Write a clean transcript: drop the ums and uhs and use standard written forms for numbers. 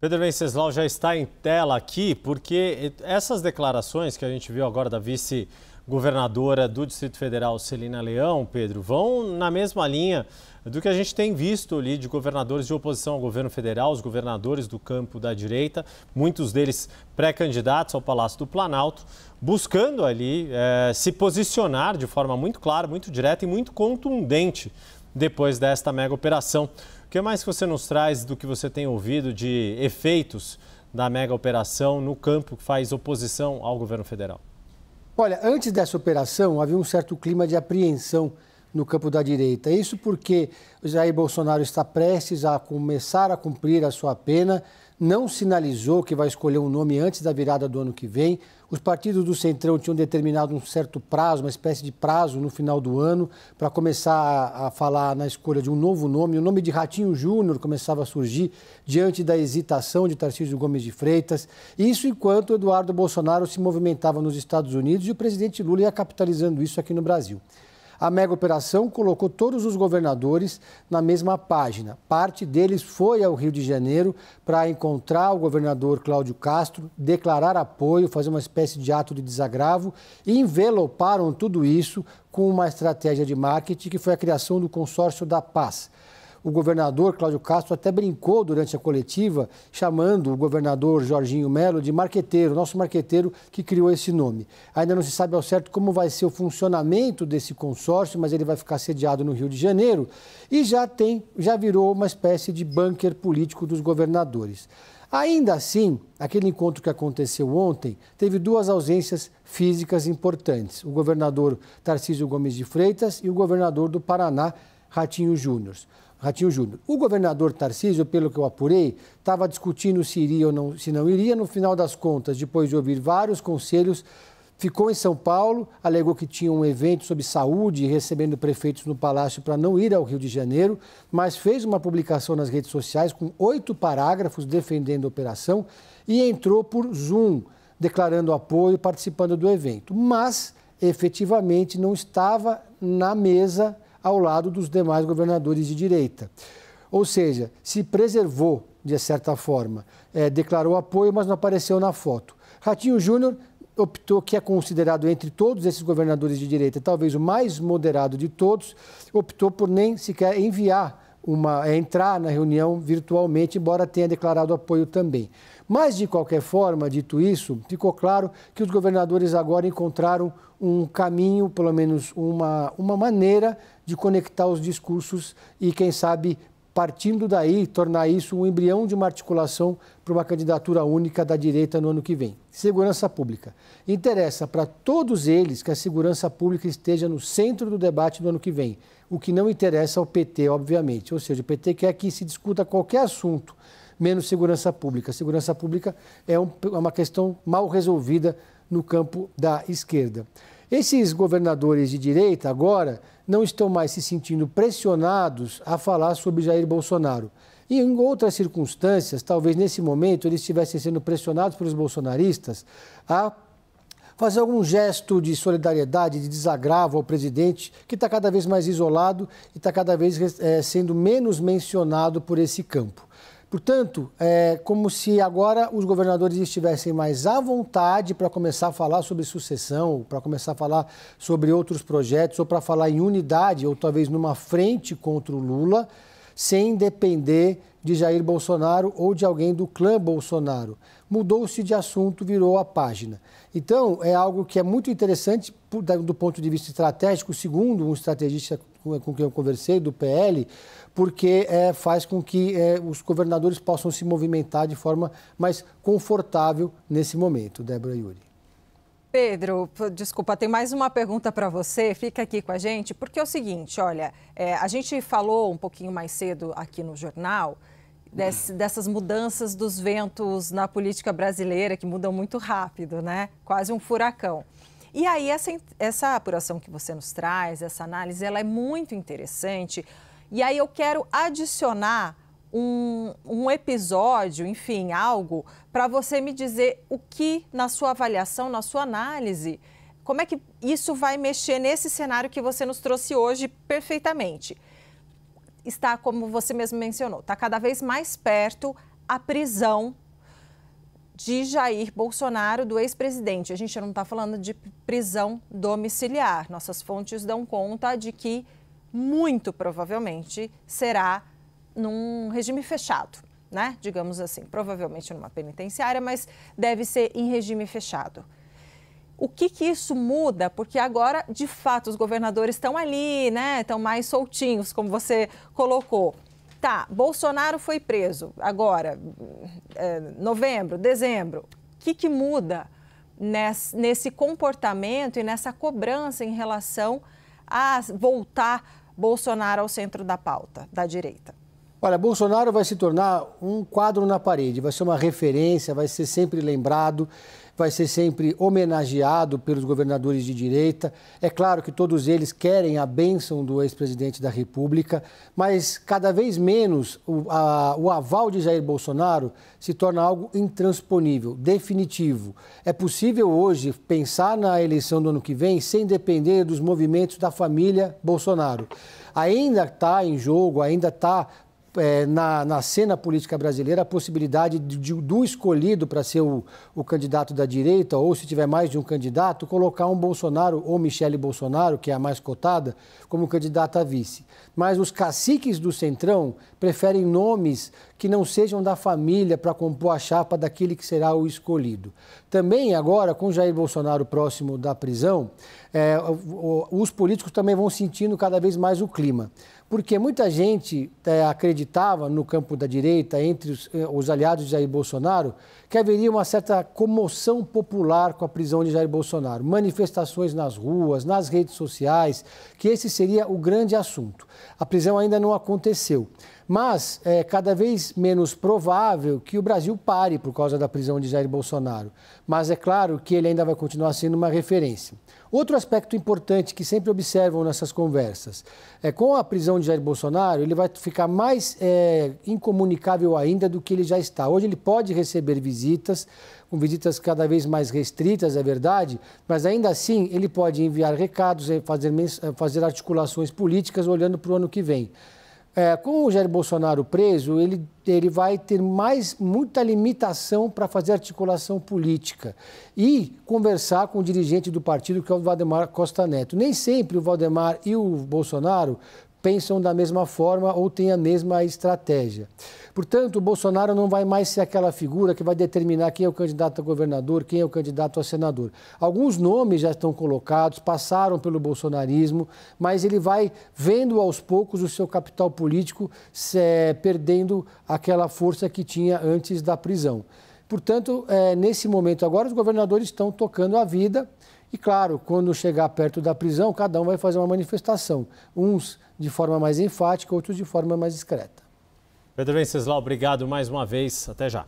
Pedro Venceslau já está em tela aqui, porque essas declarações que a gente viu agora da vice-governadora do Distrito Federal, Celina Leão, Pedro, vão na mesma linha do que a gente tem visto ali de governadores de oposição ao governo federal, os governadores do campo da direita, muitos deles pré-candidatos ao Palácio do Planalto, buscando ali se posicionar de forma muito clara, muito direta e muito contundente depois desta mega operação. O que mais que você nos traz do que você tem ouvido de efeitos da mega operação no campo que faz oposição ao governo federal? Olha, antes dessa operação havia um certo clima de apreensão no campo da direita. Isso porque o Jair Bolsonaro está prestes a começar a cumprir a sua pena, não sinalizou que vai escolher um nome antes da virada do ano que vem. Os partidos do Centrão tinham determinado um certo prazo, uma espécie de prazo no final do ano, para começar a falar na escolha de um novo nome. O nome de Ratinho Júnior começava a surgir diante da hesitação de Tarcísio Gomes de Freitas. Isso enquanto Eduardo Bolsonaro se movimentava nos Estados Unidos e o presidente Lula ia capitalizando isso aqui no Brasil. A mega operação colocou todos os governadores na mesma página. Parte deles foi ao Rio de Janeiro para encontrar o governador Cláudio Castro, declarar apoio, fazer uma espécie de ato de desagravo e enveloparam tudo isso com uma estratégia de marketing que foi a criação do Consórcio da Paz. O governador Cláudio Castro até brincou durante a coletiva, chamando o governador Jorginho Melo de marqueteiro, nosso marqueteiro que criou esse nome. Ainda não se sabe ao certo como vai ser o funcionamento desse consórcio, mas ele vai ficar sediado no Rio de Janeiro e já virou uma espécie de bunker político dos governadores. Ainda assim, aquele encontro que aconteceu ontem teve duas ausências físicas importantes: o governador Tarcísio Gomes de Freitas e o governador do Paraná, Ratinho Júnior. O governador Tarcísio, pelo que eu apurei, estava discutindo se iria ou não, se não iria. No final das contas, depois de ouvir vários conselhos, ficou em São Paulo, alegou que tinha um evento sobre saúde, recebendo prefeitos no Palácio para não ir ao Rio de Janeiro, mas fez uma publicação nas redes sociais com 8 parágrafos defendendo a operação e entrou por Zoom, declarando apoio e participando do evento. Mas, efetivamente, não estava na mesa ao lado dos demais governadores de direita. Ou seja, se preservou, de certa forma, declarou apoio, mas não apareceu na foto. Ratinho Júnior optou, que é considerado entre todos esses governadores de direita, talvez o mais moderado de todos, optou por nem sequer entrar na reunião virtualmente, embora tenha declarado apoio também. Mas, de qualquer forma, dito isso, ficou claro que os governadores agora encontraram um caminho, pelo menos uma maneira de conectar os discursos e, quem sabe, partindo daí, tornar isso um embrião de uma articulação para uma candidatura única da direita no ano que vem. Segurança pública. Interessa para todos eles que a segurança pública esteja no centro do debate do ano que vem. O que não interessa ao PT, obviamente. Ou seja, o PT quer que se discuta qualquer assunto, menos segurança pública. Segurança pública é uma questão mal resolvida no campo da esquerda. Esses governadores de direita agora não estão mais se sentindo pressionados a falar sobre Jair Bolsonaro. E em outras circunstâncias, talvez nesse momento, eles estivessem sendo pressionados pelos bolsonaristas a fazer algum gesto de solidariedade, de desagravo ao presidente, que está cada vez mais isolado e está cada vez sendo menos mencionado por esse campo. Portanto, é como se agora os governadores estivessem mais à vontade para começar a falar sobre sucessão, para começar a falar sobre outros projetos, ou para falar em unidade, ou talvez numa frente contra o Lula, sem depender de Jair Bolsonaro ou de alguém do clã Bolsonaro. Mudou-se de assunto, virou a página. Então, é algo que é muito interessante do ponto de vista estratégico, segundo um estrategista com quem eu conversei, do PL, porque faz com que os governadores possam se movimentar de forma mais confortável nesse momento. Débora e Yuri. Pedro, desculpa, tem mais uma pergunta para você, fica aqui com a gente, porque é o seguinte, olha, a gente falou um pouquinho mais cedo aqui no jornal dessas mudanças dos ventos na política brasileira, que mudam muito rápido, né? Quase um furacão. E aí essa apuração que você nos traz, essa análise, ela é muito interessante. E aí eu quero adicionar um episódio, enfim, algo, para você me dizer o que, na sua avaliação, na sua análise, como é que isso vai mexer nesse cenário que você nos trouxe hoje perfeitamente. Está, como você mesmo mencionou, está cada vez mais perto a prisão de Jair Bolsonaro, do ex-presidente. A gente não está falando de prisão domiciliar. Nossas fontes dão conta de que, muito provavelmente, será num regime fechado, né? Digamos assim, provavelmente numa penitenciária, mas deve ser em regime fechado. O que isso muda? Porque agora, de fato, os governadores estão ali, né? Estão mais soltinhos, como você colocou. Tá, Bolsonaro foi preso agora, novembro, dezembro. O que muda nesse comportamento e nessa cobrança em relação a voltar Bolsonaro ao centro da pauta da direita? Olha, Bolsonaro vai se tornar um quadro na parede, vai ser uma referência, vai ser sempre lembrado, vai ser sempre homenageado pelos governadores de direita. É claro que todos eles querem a bênção do ex-presidente da República, mas cada vez menos o aval de Jair Bolsonaro se torna algo intransponível, definitivo. É possível hoje pensar na eleição do ano que vem sem depender dos movimentos da família Bolsonaro. Ainda está em jogo, ainda está na cena política brasileira a possibilidade do escolhido para ser o candidato da direita, ou se tiver mais de um candidato, colocar um Bolsonaro ou Michele Bolsonaro, que é a mais cotada, como candidata a vice. Mas os caciques do Centrão preferem nomes que não sejam da família para compor a chapa daquele que será o escolhido. Também agora, com Jair Bolsonaro próximo da prisão, os políticos também vão sentindo cada vez mais o clima. Porque muita gente acreditava no campo da direita, entre os aliados de Jair Bolsonaro, que haveria uma certa comoção popular com a prisão de Jair Bolsonaro. Manifestações nas ruas, nas redes sociais, que esse seria o grande assunto. A prisão ainda não aconteceu. Mas é cada vez menos provável que o Brasil pare por causa da prisão de Jair Bolsonaro. Mas é claro que ele ainda vai continuar sendo uma referência. Outro aspecto importante que sempre observam nessas conversas é com a prisão de Jair Bolsonaro, ele vai ficar mais incomunicável ainda do que ele já está. Hoje ele pode receber visitas, com visitas cada vez mais restritas, é verdade, mas ainda assim ele pode enviar recados, fazer articulações políticas olhando para o ano que vem. Com o Jair Bolsonaro preso, ele vai ter muita limitação para fazer articulação política e conversar com o dirigente do partido, que é o Valdemar Costa Neto. Nem sempre o Valdemar e o Bolsonaro pensam da mesma forma ou têm a mesma estratégia. Portanto, o Bolsonaro não vai mais ser aquela figura que vai determinar quem é o candidato a governador, quem é o candidato a senador. Alguns nomes já estão colocados, passaram pelo bolsonarismo, mas ele vai vendo aos poucos o seu capital político perdendo aquela força que tinha antes da prisão. Portanto, nesse momento agora, os governadores estão tocando a vida e, claro, quando chegar perto da prisão, cada um vai fazer uma manifestação. Uns de forma mais enfática, outros de forma mais discreta. Pedro Venceslau, obrigado mais uma vez. Até já.